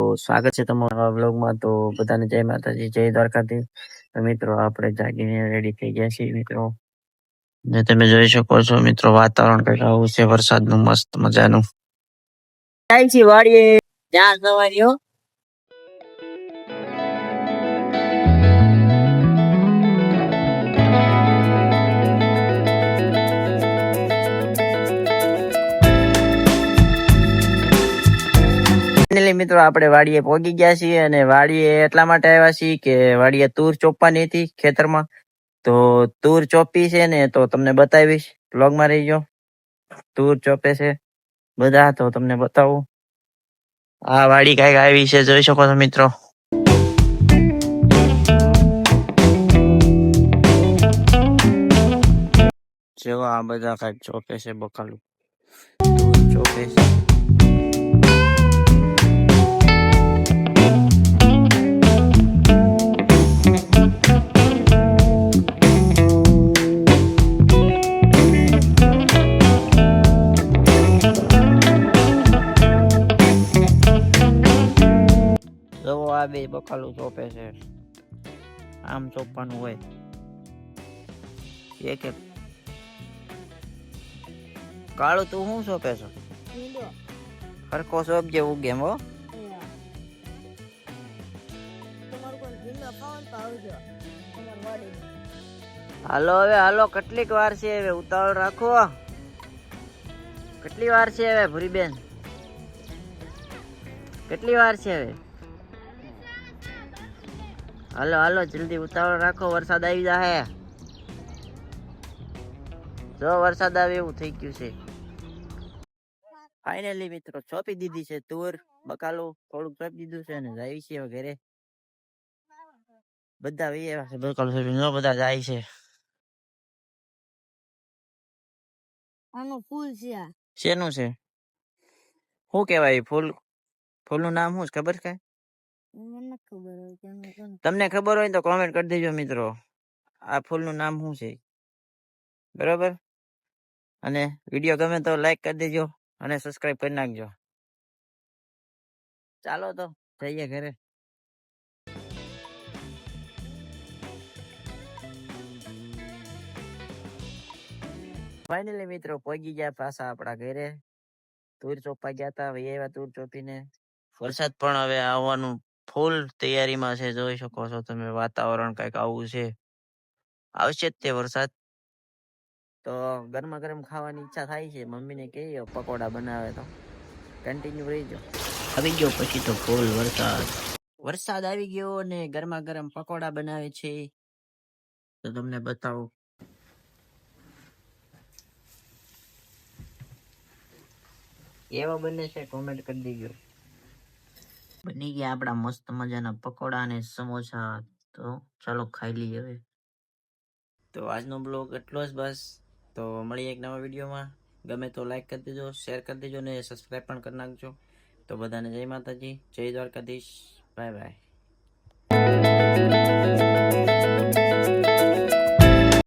તો સ્વાગત છે તમારા વ્લોગમાં. તો બધાને જય માતાજી, જય દ્વારકાધીશ. તો મિત્રો આપણે જાગીને રેડી થઈ ગયા છીએ મિત્રો, ને તમે જોઈ શકો છો મિત્રો વાતાવરણ કંઈક આવું છે વરસાદનું મસ્ત મજાનું. જાય છે વાડીએ ત્યાં સવારીઓ. મિત્રો આપણે વાડીએ પહોંચી ગયા છીએ અને વાડીએ એટલા માટે આવ્યા છીએ કે વાડીએ તૂર ચોપવાની હતી ખેતરમાં. તો તૂર ચોપી છે ને તો તમને બતાવીશ, વ્લોગમાં રહીજો. તૂર ચોપે છે બધા, તો તમને બતાવું. આ વાડી કઈક આવી છે, જોઈ શકો છો મિત્રો. જેવો આ બધા કઈક ચોપે છે, બકાલું તૂર ચોપે છે. આ બે બકાલું ચોપે છે, આમ ચોપવાનું હોય એક એક. કાળું તું શું ચોપે છો? ખરખો ચોપ જે ઉગે હો. હાલો હવે હાલો, કેટલીક વાર છે હવે, ઉતાવળ રાખો. કેટલી વાર છે હવે ભૂરીબેન, કેટલી વાર છે હવે? હાલો હાલો જલ્દી ઉતાવળ રાખો, વરસાદ આવી જાય. જો વરસાદ આવે એવું થઈ ગયું છે. ફાઇનલી મિત્રો ચોપી દીધી છે તુર, બકાલું થોડુંક ચોપી દીધું છે અને જાય છે ઘરે. બધા એવા છે બકાલું ચોપી, ન બધા જાય છે. આનું ફૂલ છે, શેનું છે? શું કેવાય ફૂલ? ફૂલનું નામ શું ખબર છે? તમને ખબર હોય તો કોમેન્ટ કરી દેજો મિત્રો, આ ફૂલનું નામ શું છે, બરોબર? અને વિડીયો ગમે તો લાઈક કરી દેજો અને સબસ્ક્રાઇબ કરી નાખજો. ચાલો તો જઈએ ઘરે. ફાઇનલી મિત્રો પહોંચી ગયા પાછા આપણા ઘરે. તૂર ચોપવા ગયા હતા, એવા તૂર ચોપીને. વરસાદ પણ હવે આવવાનું ફૂલ તૈયારીમાં છે, જોઈ શકો છો તમે. વાતાવરણ કઈક આવું છે, આવશે જ તે વરસાદ. તો ગરમા ગરમ ખાવાની ઈચ્છા થાય છે, મમ્મીને કહીએ પકોડા બનાવે તો કન્ટિન્યુ રહીજો. આવી ગયો પછી તો ફૂલ વરસાદ આવી ગયો અને ગરમા ગરમ પકોડા બનાવે છે, તો તમને બતાવું. એવા બને છે કોમેન્ટ કરી દેજો. બની ગયા આપણા મસ્ત મજાના પકોડા અને સમોસા. તો ચાલો ખાઈ લઈએ હવે. તો આજનો બ્લોગ એટલો જ બસ. તો મળીએ એક નવા વિડીયોમાં. ગમે તો લાઈક કરી દેજો, શેર કરી દેજો ને સબસ્ક્રાઈબ પણ કરી નાખજો. તો બધાને જય માતાજી, જય દ્વારકાધીશ, બાય બાય.